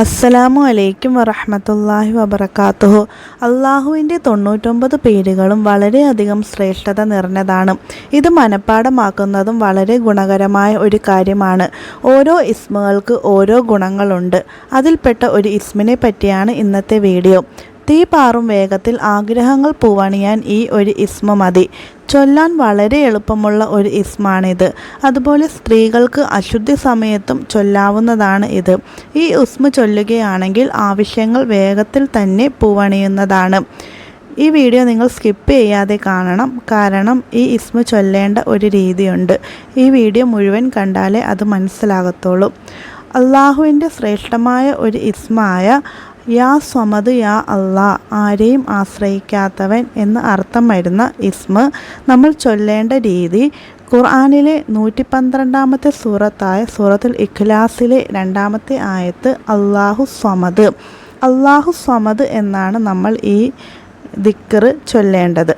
അസ്സലാമു അലൈക്കും വറഹ്മത്തുള്ളാഹി വബറകാതുഹു. അള്ളാഹുവിൻ്റെ 99 പേരുകളും വളരെയധികം ശ്രേഷ്ഠത നിറഞ്ഞതാണ്. ഇത് മനഃപ്പാഠമാക്കുന്നതും വളരെ ഗുണകരമായ ഒരു കാര്യമാണ്. ഓരോ ഇസ്മുകൾക്ക് ഓരോ ഗുണങ്ങളുണ്ട്. അതിൽപ്പെട്ട ഒരു ഇസ്മിനെ പറ്റിയാണ് ഇന്നത്തെ വീഡിയോ. തീ പാറും വേഗത്തിൽ ആഗ്രഹങ്ങൾ പൂവണിയാൻ ഈ ഒരു ഇസ്മ മതി. ചൊല്ലാൻ വളരെ എളുപ്പമുള്ള ഒരു ഇസ്മാണിത്. അതുപോലെ സ്ത്രീകൾക്ക് അശുദ്ധി സമയത്തും ചൊല്ലാവുന്നതാണ് ഇത്. ഈ ഇസ്മ ചൊല്ലുകയാണെങ്കിൽ ആവശ്യങ്ങൾ വേഗത്തിൽ തന്നെ പൂവണിയുന്നതാണ്. ഈ വീഡിയോ നിങ്ങൾ സ്കിപ്പ് ചെയ്യാതെ കാണണം, കാരണം ഈ ഇസ്മ ചൊല്ലേണ്ട ഒരു രീതിയുണ്ട്. ഈ വീഡിയോ മുഴുവൻ കണ്ടാലേ അത് മനസ്സിലാകത്തുള്ളൂ. അള്ളാഹുവിൻ്റെ ശ്രേഷ്ഠമായ ഒരു ഇസ്മായ യാ സ്വമദ് യാ അള്ളാ, ആരെയും ആശ്രയിക്കാത്തവൻ എന്ന് അർത്ഥം വരുന്ന ഇസ്മ നമ്മൾ ചൊല്ലേണ്ട രീതി ഖുർആനിലെ 112 സൂറത്തായ സൂറത്തുൽ ഇഖ്ലാസിലെ 2ാമത്തെ ആയത്ത് അല്ലാഹു സ്വമദ്. അല്ലാഹു സ്വമദ് എന്നാണ് നമ്മൾ ഈ ദിക്ർ ചൊല്ലേണ്ടത്.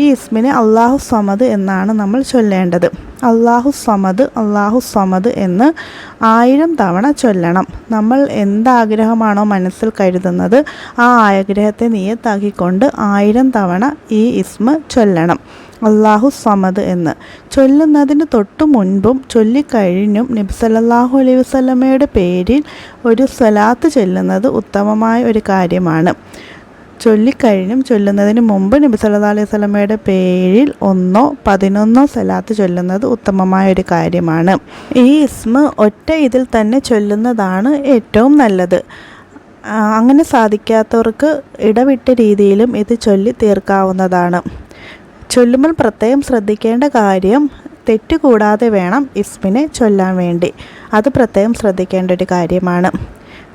ഈ ഇസ്മിനെ അല്ലാഹു സ്വമദ് എന്നാണ് നമ്മൾ ചൊല്ലേണ്ടത്. അല്ലാഹു സ്വമദ്, അല്ലാഹു സ്വമദ് എന്ന് 1000 തവണ ചൊല്ലണം. നമ്മൾ എന്താഗ്രഹമാണോ മനസ്സിൽ കരുതുന്നത് ആ ആഗ്രഹത്തെ നിയത്താക്കിക്കൊണ്ട് 1000 തവണ ഈ ഇസ്മ ചൊല്ലണം. അല്ലാഹു സ്വമദ് എന്ന് ചൊല്ലുന്നതിന് തൊട്ടു മുൻപും ചൊല്ലിക്കഴിഞ്ഞും നബി സല്ലല്ലാഹു അലൈഹി വസല്ലമയുടെ പേരിൽ ഒരു സ്വലാത്ത് ചൊല്ലുന്നത് ഉത്തമമായ ഒരു കാര്യമാണ്. ചൊല്ലിക്കഴിഞ്ഞും ചൊല്ലുന്നതിന് മുമ്പ് നബി സല്ലല്ലാഹു അലൈഹി വസല്ലമയുടെ പേരിൽ 1 11 സ്വലാത്ത് ചൊല്ലുന്നത് ഉത്തമമായ ഒരു കാര്യമാണ്. ഈ ഇസ്മ ഒറ്റ ഇതിൽ തന്നെ ചൊല്ലുന്നതാണ് ഏറ്റവും നല്ലത്. അങ്ങനെ സാധിക്കാത്തവർക്ക് ഇടവിട്ട രീതിയിലും ഇത് ചൊല്ലി തീർക്കാവുന്നതാണ്. ചൊല്ലുമ്പോൾ പ്രത്യേകം ശ്രദ്ധിക്കേണ്ട കാര്യം, തെറ്റുകൂടാതെ വേണം ഇസ്മിനെ ചൊല്ലാൻ വേണ്ടി. അത് പ്രത്യേകം ശ്രദ്ധിക്കേണ്ട ഒരു കാര്യമാണ്.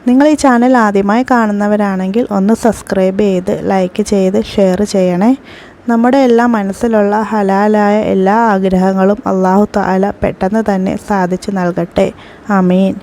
നിങ്ങൾ ഈ ചാനൽ ആദ്യമായി കാണുന്നവരാണെങ്കിൽ ഒന്ന് സബ്സ്ക്രൈബ് ചെയ്ത് ലൈക്ക് ചെയ്ത് ഷെയർ ചെയ്യണേ. നമ്മുടെ എല്ലാ മനസ്സിലുള്ള ഹലാലായ എല്ലാ ആഗ്രഹങ്ങളും അല്ലാഹു തആല പെട്ടെന്ന് തന്നെ സാധിച്ചു നൽകട്ടെ. ആമീൻ.